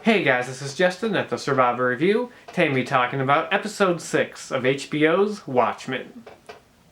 Hey guys, this is Justin at the Survivor Review. Today we'll be talking about episode 6 of HBO's Watchmen.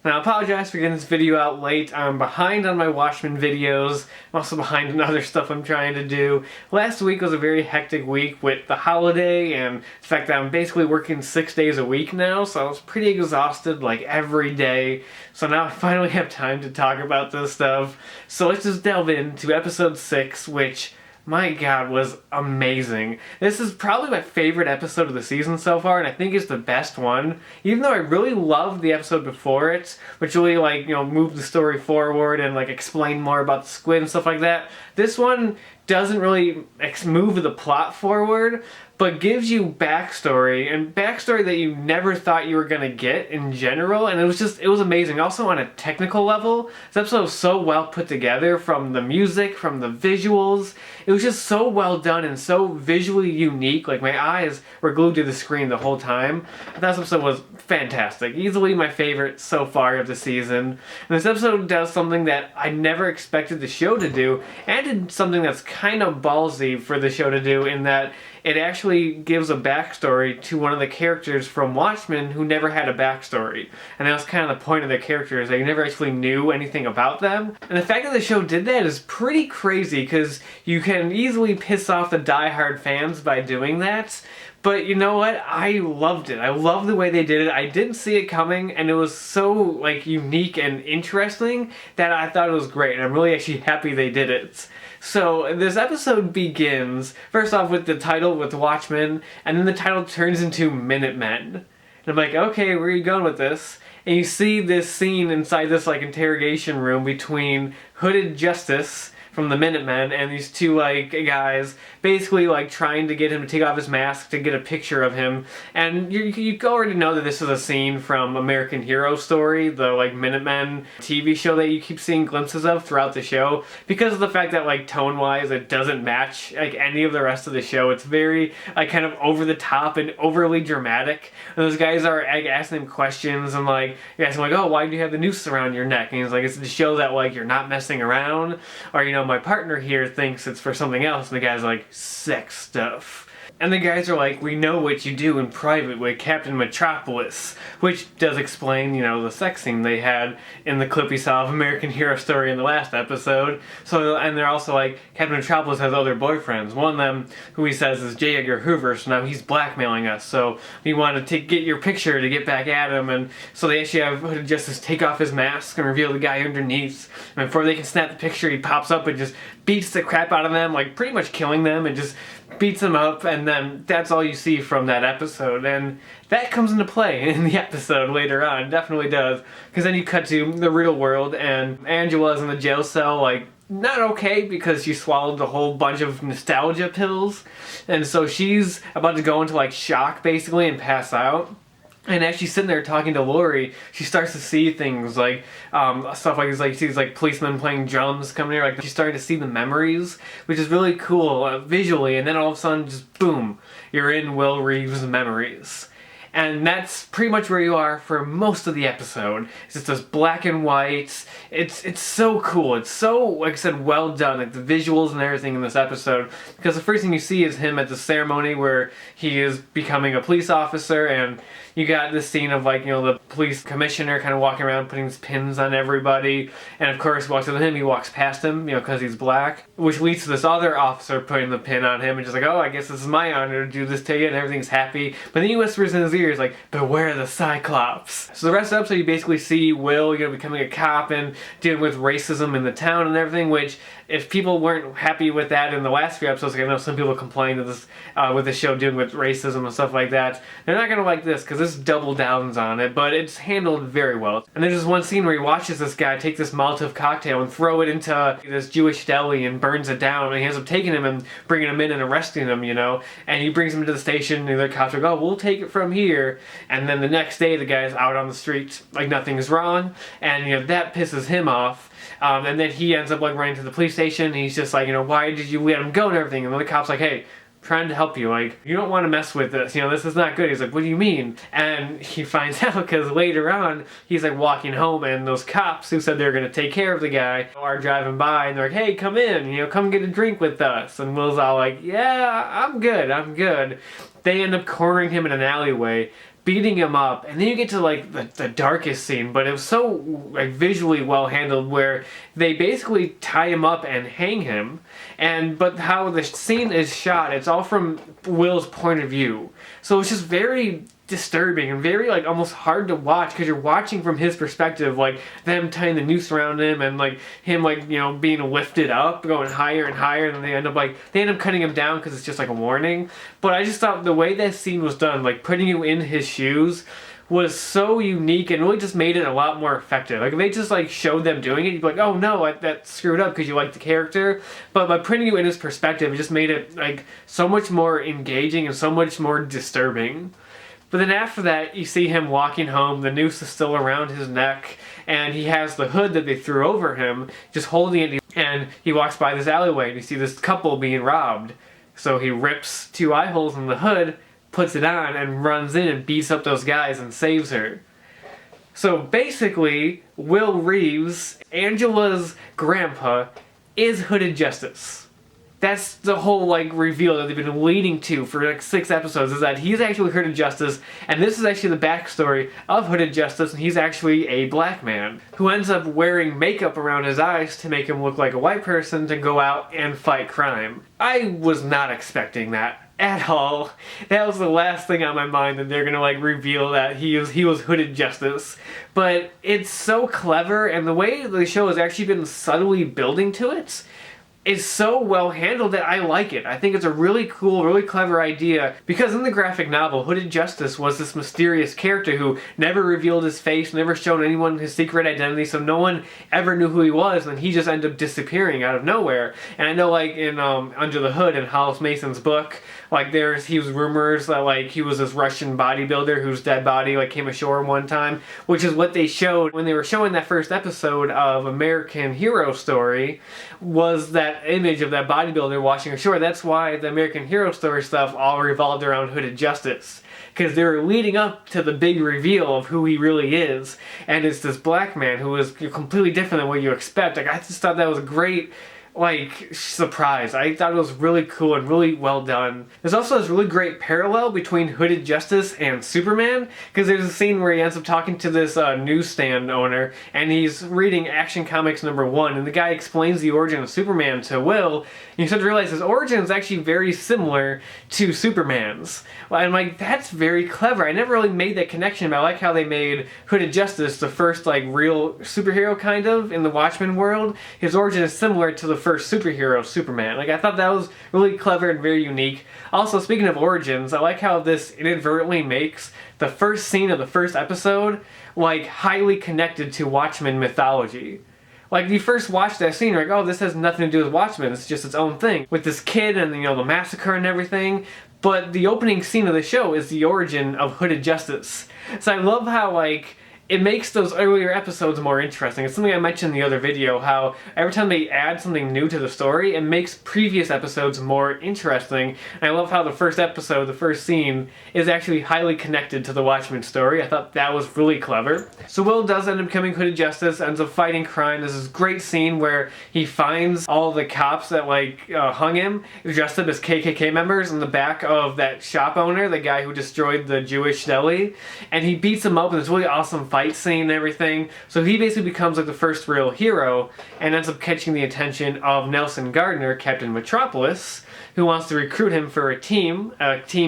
Now I apologize for getting this video out late. I'm behind on my Watchmen videos. I'm also behind on other stuff I'm trying to do. Last week was a very hectic week with the holiday and the fact that I'm basically working 6 days a week now, so I was pretty exhausted like every day. So now I finally have time to talk about this stuff. So let's just delve into episode 6, which, my god, was amazing. This is probably my favorite episode of the season so far, and I think it's the best one. Even though I really loved the episode before it, which really, moved the story forward and, explained more about the squid and stuff like that. This one doesn't really move the plot forward, but gives you backstory, and backstory that you never thought you were gonna get in general, and it was amazing. Also on a technical level, this episode was so well put together, from the music, from the visuals. It was just so well done and so visually unique. Like, my eyes were glued to the screen the whole time. This episode was fantastic. Easily my favorite so far of the season. And this episode does something that I never expected the show to do, and did something that's kind of ballsy for the show to do, in that it actually gives a backstory to one of the characters from Watchmen who never had a backstory. And that was kind of the point of the characters, that you never actually knew anything about them. And the fact that the show did that is pretty crazy, because you can easily piss off the die-hard fans by doing that. But you know what? I loved it. I love the way they did it. I didn't see it coming, and it was so unique and interesting that I thought it was great, and I'm really actually happy they did it. So this episode begins, first off, with the title, with Watchmen, and then the title turns into Minutemen. And I'm like, okay, where are you going with this? And you see this scene inside this interrogation room between Hooded Justice from the Minutemen and these two guys, basically trying to get him to take off his mask to get a picture of him. And you already know that this is a scene from American Hero Story, the Minutemen TV show that you keep seeing glimpses of throughout the show, because of the fact that tone wise it doesn't match any of the rest of the show. It's very kind of over the top and overly dramatic. And those guys are asking him questions, and you're asking oh, why do you have the noose around your neck? And he's like, it's to show that you're not messing around, or my partner here thinks it's for something else. And the guy's like, sex stuff. And the guys are like, we know what you do in private with Captain Metropolis, which does explain, the sex scene they had in the clip we saw of American Hero Story in the last episode. So, and they're also like, Captain Metropolis has other boyfriends. One of them, who he says is J. Edgar Hoover, so now he's blackmailing us. So we want to get your picture to get back at him. And so they actually have Hooded Justice take off his mask and reveal the guy underneath. And before they can snap the picture, he pops up and just beats the crap out of them, pretty much killing them, and just beats them up. And then that's all you see from that episode, and that comes into play in the episode later on. It definitely does, because then you cut to the real world, and Angela's in the jail cell, not okay, because she swallowed a whole bunch of nostalgia pills, and so she's about to go into shock basically and pass out. And as she's sitting there talking to Lori, she starts to see things stuff like this, she sees policemen playing drums coming here, she's starting to see the memories, which is really cool visually. And then all of a sudden, just boom, you're in Will Reeves' memories. And that's pretty much where you are for most of the episode. It's just this black and white. It's so cool. It's so, like I said, well done. The visuals and everything in this episode. Because the first thing you see is him at the ceremony where he is becoming a police officer, and you got this scene of the police commissioner kind of walking around putting his pins on everybody. And of course, walks up to him, he walks past him, because he's black. Which leads to this other officer putting the pin on him and just oh, I guess this is my honor to do this to you, and everything's happy. But then he whispers in his ear, beware the Cyclops. So the rest of the episode, you basically see Will, becoming a cop and dealing with racism in the town and everything, which, if people weren't happy with that in the last few episodes, I know some people complained that this, with the show dealing with racism and stuff like that, they're not gonna like this, because this double downs on it, but it's handled very well. And there's this one scene where he watches this guy take this Molotov cocktail and throw it into this Jewish deli and burns it down, and he ends up taking him and bringing him in and arresting him, and he brings him to the station, and the cops are like, oh, we'll take it from here. And then the next day, the guy's out on the street nothing's wrong, and that pisses him off. And then he ends up running to the police station, and he's just why did you let him go and everything? And then the cop's like, hey, trying to help you. Like, you don't want to mess with this. You know, this is not good. He's like, what do you mean? And he finds out because later on, he's like walking home and those cops who said they were going to take care of the guy are driving by and they're like, hey, come in, you know, come get a drink with us. And Will's all like, yeah, I'm good, I'm good. They end up cornering him in an alleyway, beating him up, and then you get to like the darkest scene, but it was so like visually well handled where they basically tie him up and hang him, but how the scene is shot, it's all from Will's point of view, so it's just very disturbing and very like almost hard to watch because you're watching from his perspective, like them tying the noose around him and like him like, you know, being lifted up, going higher and higher, and then they end up cutting him down because it's just like a warning. But I just thought the way that scene was done, like putting you in his shoes, was so unique and really just made it a lot more effective. Like if they just like showed them doing it, you'd be like, oh no, that screwed up because you like the character. But by putting you in his perspective, it just made it like so much more engaging and so much more disturbing. But then after that, you see him walking home, the noose is still around his neck, and he has the hood that they threw over him, just holding it, and he walks by this alleyway, and you see this couple being robbed. So he rips 2 eye holes in the hood, puts it on, and runs in and beats up those guys and saves her. So basically, Will Reeves, Angela's grandpa, is Hooded Justice. That's the whole like reveal that they've been leading to for like 6 episodes, is that he's actually Hooded Justice, and this is actually the backstory of Hooded Justice, and he's actually a black man who ends up wearing makeup around his eyes to make him look like a white person to go out and fight crime. I was not expecting that at all. That was the last thing on my mind, that they're gonna like reveal that he was Hooded Justice. But it's so clever, and the way the show has actually been subtly building to it is so well handled that I like it. I think it's a really cool, really clever idea, because in the graphic novel, Hooded Justice was this mysterious character who never revealed his face, never showed anyone his secret identity, so no one ever knew who he was, and he just ended up disappearing out of nowhere. And I know like in Under the Hood in Hollis Mason's book, like he was rumors that like he was this Russian bodybuilder whose dead body like came ashore one time, which is what they showed when they were showing that first episode of American Hero Story, was that image of that bodybuilder washing ashore. That's why the American Hero Story stuff all revolved around Hooded Justice, because they were leading up to the big reveal of who he really is, and it's this black man who is completely different than what you expect. Like I just thought that was a great like surprise. I thought it was really cool and really well done. There's also this really great parallel between Hooded Justice and Superman, because there's a scene where he ends up talking to this newsstand owner, and he's reading Action Comics #1, and the guy explains the origin of Superman to Will, and you start to realize his origin is actually very similar to Superman's. Well, I'm like, that's very clever. I never really made that connection, but I like how they made Hooded Justice the first like real superhero kind of in the Watchmen world. His origin is similar to the first superhero, Superman. Like I thought that was really clever and very unique. Also, speaking of origins, I like how this inadvertently makes the first scene of the first episode like highly connected to Watchmen mythology. Like you first watch that scene, you're like, oh, this has nothing to do with Watchmen, it's just its own thing, with this kid and, you know, the massacre and everything. But the opening scene of the show is the origin of Hooded Justice. So I love how like it makes those earlier episodes more interesting. It's something I mentioned in the other video, how every time they add something new to the story, it makes previous episodes more interesting. And I love how the first episode, the first scene, is actually highly connected to the Watchmen story. I thought that was really clever. So Will does end up becoming Hooded Justice, ends up fighting crime. There's this great scene where he finds all the cops that like hung him, dressed up as KKK members, in the back of that shop owner, the guy who destroyed the Jewish deli, and he beats them up in this really awesome fight scene and everything. So he basically becomes like the first real hero and ends up catching the attention of Nelson Gardner, Captain Metropolis, who wants to recruit him for a team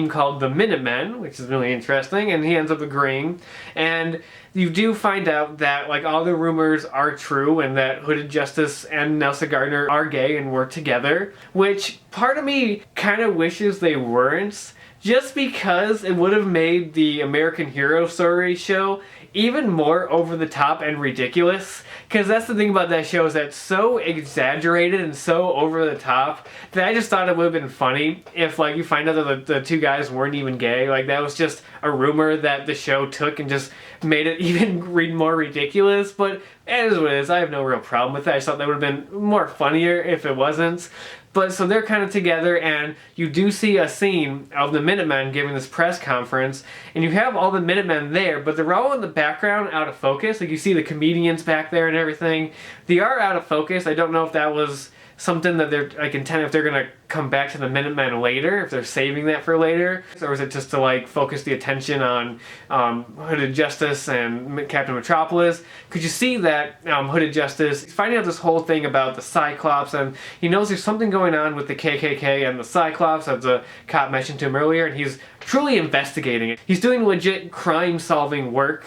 called the Minutemen, which is really interesting, and he ends up agreeing. And you do find out that like all the rumors are true, and that Hooded Justice and Nelson Gardner are gay and work together, which part of me kind of wishes they weren't, just because it would have made the American Hero Story show even more over the top and ridiculous. Because that's the thing about that show, is that it's so exaggerated and so over the top that I just thought it would have been funny if like you find out that the 2 guys weren't even gay. Like that was just a rumor that the show took and just made it even read more ridiculous, but it is what it is. I have no real problem with it. I just thought that would have been more funnier if it wasn't. But so they're kind of together, and you do see a scene of the Minutemen giving this press conference, and you have all the Minutemen there, but they're all in the background out of focus. Like, you see the comedians back there and everything. They are out of focus. I don't know if that was something that they're like intended, if they're gonna come back to the Minutemen later, if they're saving that for later, or is it just to like focus the attention on Hooded Justice and Captain Metropolis? Could you see that Hooded Justice is finding out this whole thing about the Cyclops, and he knows there's something going on with the KKK and the Cyclops, as the cop mentioned to him earlier, and he's truly investigating it. He's doing legit crime-solving work.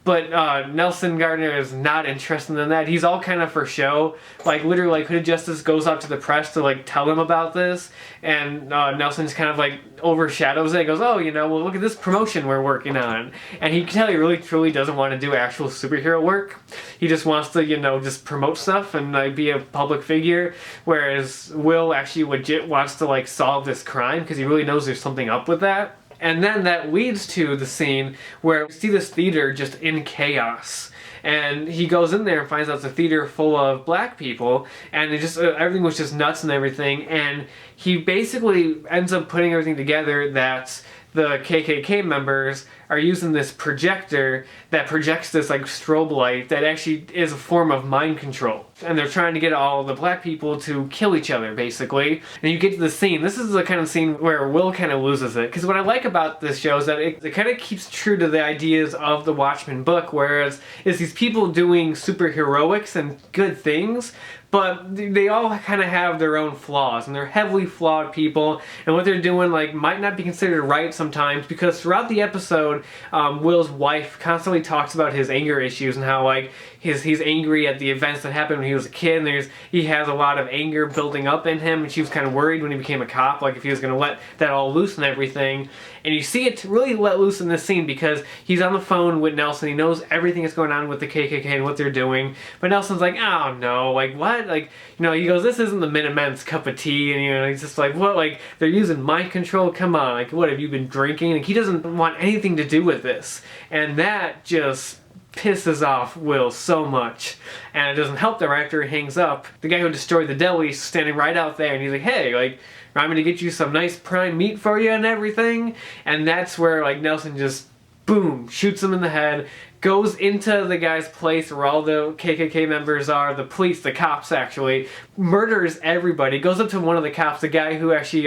But Nelson Gardner is not interested in that. He's all kind of for show. Like, literally, like, Hooded Justice goes out to the press to, like, tell them about this. And Nelson just kind of, like, overshadows it. He goes, oh, you know, well, look at this promotion we're working on. And he can tell he really, truly doesn't want to do actual superhero work. He just wants to, you know, just promote stuff and, like, be a public figure. Whereas Will actually legit wants to, like, solve this crime because he really knows there's something up with that. And then that leads to the scene where we see this theater just in chaos. And he goes in there and finds out it's a theater full of black people, and it just everything was just nuts and everything. And he basically ends up putting everything together that the KKK members are using this projector that projects this like strobe light that actually is a form of mind control. And they're trying to get all the black people to kill each other, basically. And you get to the scene. This is the kind of scene where Will kind of loses it. Because what I like about this show is that it kind of keeps true to the ideas of the Watchmen book, whereas it's these people doing superheroics and good things, but they all kind of have their own flaws, and they're heavily flawed people, and what they're doing like might not be considered right sometimes, because throughout the episode, Will's wife constantly talks about his anger issues and how like he's angry at the events that happened when he was a kid, and he has a lot of anger building up in him, and she was kind of worried when he became a cop, like if he was going to let that all loose and everything. And you see it really let loose in this scene because he's on the phone with Nelson. He knows everything that's going on with the KKK and what they're doing, but Nelson's like, oh no, like what? Like, you know, he goes, this isn't the Minutemen's cup of tea, and you know, he's just like, what? Like, they're using mind control? Come on, like, what, have you been drinking? Like, he doesn't want anything to do with this, and that just pisses off Will so much. And it doesn't help that right after he hangs up, the guy who destroyed the deli is standing right out there, and he's like, hey, like, I'm gonna get you some nice prime meat for you and everything. And that's where like Nelson just boom, shoots him in the head, goes into the guy's place where all the KKK members are, the police, the cops actually, murders everybody, goes up to one of the cops, the guy who actually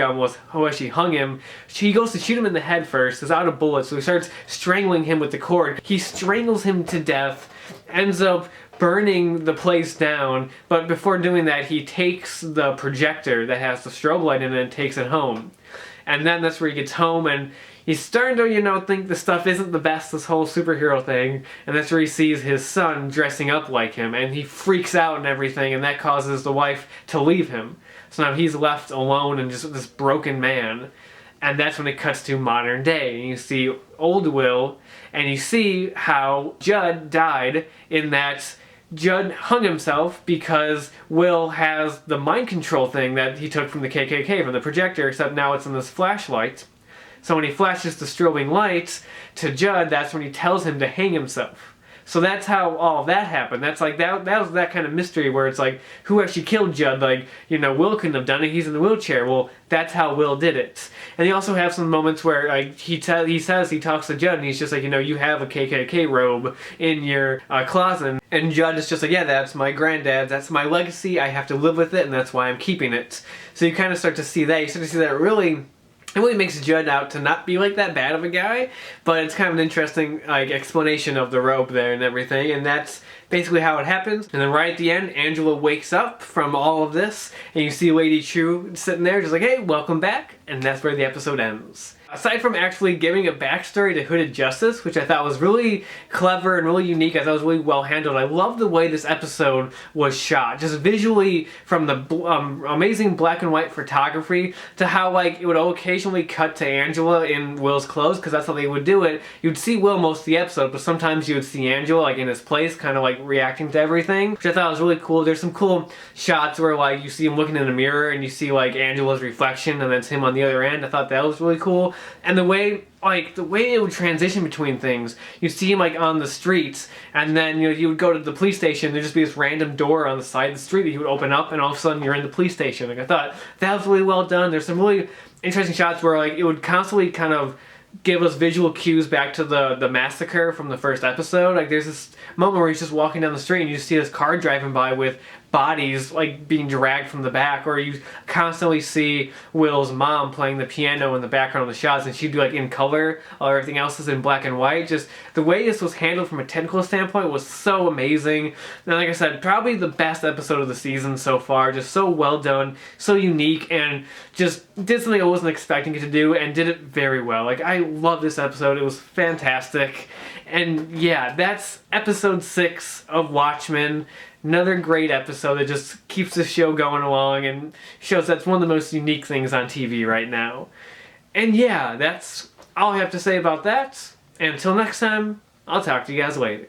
hung him. He goes to shoot him in the head first, is out of bullets, so he starts strangling him with the cord. He strangles him to death, ends up burning the place down, but before doing that he takes the projector that has the strobe light in it and takes it home. And then that's where he gets home, and he's starting to, you know, think the stuff isn't the best, this whole superhero thing, and that's where he sees his son dressing up like him, and he freaks out and everything, and that causes the wife to leave him. So now he's left alone and just this broken man. And that's when it cuts to modern day, and you see old Will, and you see how Judd died, in that Judd hung himself because Will has the mind control thing that he took from the KKK, from the projector, except now it's in this flashlight. So when he flashes the strobing lights to Judd, that's when he tells him to hang himself. So that's how all that happened. That's like, that was that kind of mystery where it's like, who actually killed Judd? Like, you know, Will couldn't have done it, he's in the wheelchair. Well, that's how Will did it. And you also have some moments where like he talks to Judd, and he's just like, you know, you have a KKK robe in your closet. And Judd is just like, yeah, that's my granddad's, that's my legacy, I have to live with it, and that's why I'm keeping it. So you kind of start to see that. You start to see that it really makes Judd out to not be like that bad of a guy, but it's kind of an interesting like explanation of the robe there and everything, and that's basically how it happens. And then right at the end, Angela wakes up from all of this, and you see Lady True sitting there just like, hey, welcome back, and that's where the episode ends. Aside from actually giving a backstory to Hooded Justice, which I thought was really clever and really unique, I thought it was really well handled. I love the way this episode was shot. Just visually, from the amazing black and white photography to how like it would occasionally cut to Angela in Will's clothes, because that's how they would do it. You'd see Will most of the episode, but sometimes you would see Angela like in his place, kind of like reacting to everything, which I thought was really cool. There's some cool shots where like you see him looking in a mirror and you see like Angela's reflection and then it's him on the other end. I thought that was really cool. And the way it would transition between things, you see him like on the streets, and then you would go to the police station, there'd just be this random door on the side of the street that you would open up, and all of a sudden you're in the police station. Like, I thought that was really well done. There's some really interesting shots where like it would constantly kind of give us visual cues back to the massacre from the first episode. Like, there's this moment where he's just walking down the street and you just see this car driving by with bodies like being dragged from the back, or you constantly see Will's mom playing the piano in the background of the shots, and she'd be like in color, while everything else is in black and white. Just the way this was handled from a technical standpoint was so amazing. And like I said, probably the best episode of the season so far. Just so well done, so unique, and just did something I wasn't expecting it to do, and did it very well. Like, I love this episode. It was fantastic. And yeah, that's episode 6 of Watchmen. Another great episode that just keeps the show going along and shows that's one of the most unique things on TV right now. And yeah, that's all I have to say about that. And until next time, I'll talk to you guys later.